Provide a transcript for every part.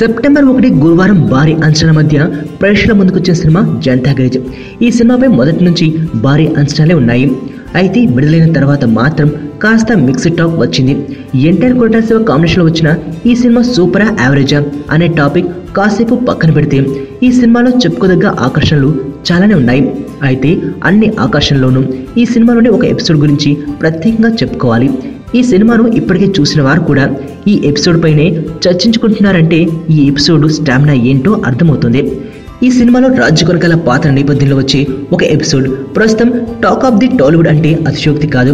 September 1 గురువారం భారీ అంచనాల మధ్య ప్రేక్షకుల ముందుకొచ్చిన సినిమా జనతా గ్యారేజ్. ఈ సినిమాపై మొదటి నుంచి భారీ అంచనాలే ఉన్నాయి. అయితే విడుదలైన తర్వాత మాత్రం కాస్త మిక్స్డ్ టాక్ వచ్చింది. ఎన్టీఆర్ కొరటాల శివ కాంబినేషన్లో వచ్చిన ఈ సినిమా సూపరా యావరేజా అనే టాపిక్ కాసేపు పక్కన పెడితే ఈ సినిమాలో చెప్పుకోదగ్గ ఆకర్షణలు చాలానే ఉన్నాయి. అయితే అన్ని ఆకర్షణలోనూ ఈ సినిమాలోని ఒక ఎపిసోడ్ గురించి ప్రత్యేకంగా చెప్పుకోవాలి. ఈ సినిమాను ఇప్పటికే చూసిన వారు కూడా ఈ ఎపిసోడ్ పైనే చర్చించుకుంటున్నారంటే ఈ ఎపిసోడ్ స్టామినా ఏంటో అర్థమవుతుంది. ఈ సినిమాలో రాజు కొనకాల పాత్ర నేపథ్యంలో వచ్చే ఒక ఎపిసోడ్ ప్రస్తుతం టాక్ ఆఫ్ ది టాలీవుడ్ అంటే అతిశయోక్తి కాదు.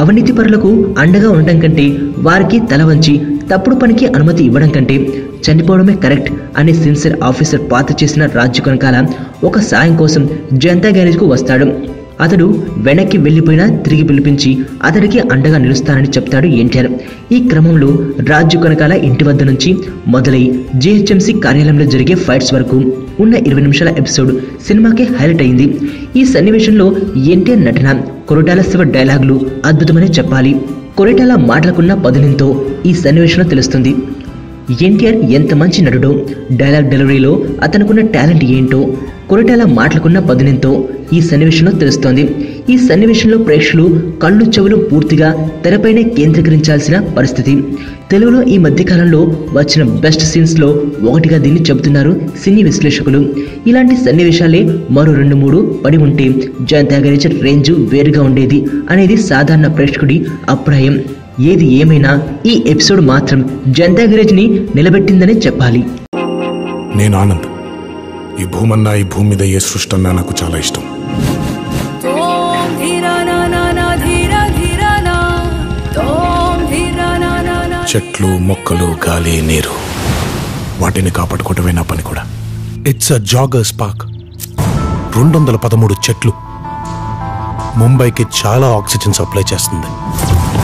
అవినీతి పరులకు అండగా ఉండటం కంటే వారికి తల వంచి తప్పుడు పనికి అనుమతి ఇవ్వడం కంటే చనిపోవడమే కరెక్ట్ అనే సిన్సియర్ ఆఫీసర్ పాత్ర చేసిన రాజు కొనకాల ఒక సాయం కోసం జనతా గ్యారేజ్కు వస్తాడు. అతడు వెనక్కి వెళ్ళిపోయినా తిరిగి పిలిపించి అతడికి అండగా నిలుస్తానని చెప్తాడు ఎన్టీఆర్. ఈ క్రమంలో రాజు కొనకాల ఇంటి వద్ద నుంచి మొదలై జీహెచ్ఎంసీ కార్యాలయంలో జరిగే ఫైట్స్ వరకు ఉన్న 20 నిమిషాల ఎపిసోడ్ సినిమాకే హైలైట్ అయింది. ఈ సన్నివేశంలో ఎన్టీఆర్ నటన, కొరటాల శివ డైలాగులు అద్భుతమనే చెప్పాలి. కొరటాల మాటలకున్న పదునింతో ఈ సన్నివేశంలో తెలుస్తుంది. ఎన్టీఆర్ ఎంత మంచి నటుడో, డైలాగ్ డెలివరీలో అతనుకున్న టాలెంట్ ఏంటో కొరటాల మాటలకున్న పదునింతో ఈ సన్నివేశంలో తెలుస్తోంది. ఈ సన్నివేశంలో ప్రేక్షకులు కళ్ళు చెవులు పూర్తిగా తెరపైనే కేంద్రీకరించాల్సిన పరిస్థితి. తెలుగులో ఈ మధ్యకాలంలో వచ్చిన బెస్ట్ సీన్స్లో ఒకటిగా దీన్ని చెబుతున్నారు సినీ విశ్లేషకులు. ఇలాంటి సన్నివేశాలే మరో 2-3 పడి ఉంటే జనతా గ్యారేజ్ రేంజ్ వేరుగా ఉండేది అనేది సాధారణ ప్రేక్షకుడి అభిప్రాయం. ఏది ఏమైనా ఈ ఎపిసోడ్ మాత్రం జనతా గ్యారేజ్ ని నిలబెట్టిందనే చెప్పాలి. నేను ఆనంద్. ఈ భూమన్నా, ఈ భూమి మీద ఏ సృష్టి అన్నా నాకు చాలా ఇష్టం. చెట్లు, మొక్కలు, గాలి, నీరు, వాటిని కాపాడుకోవటమే నా పని కూడా. It's a joggers park. 213 చెట్లు ముంబైకి చాలా ఆక్సిజన్ సప్లై చేస్తుంది.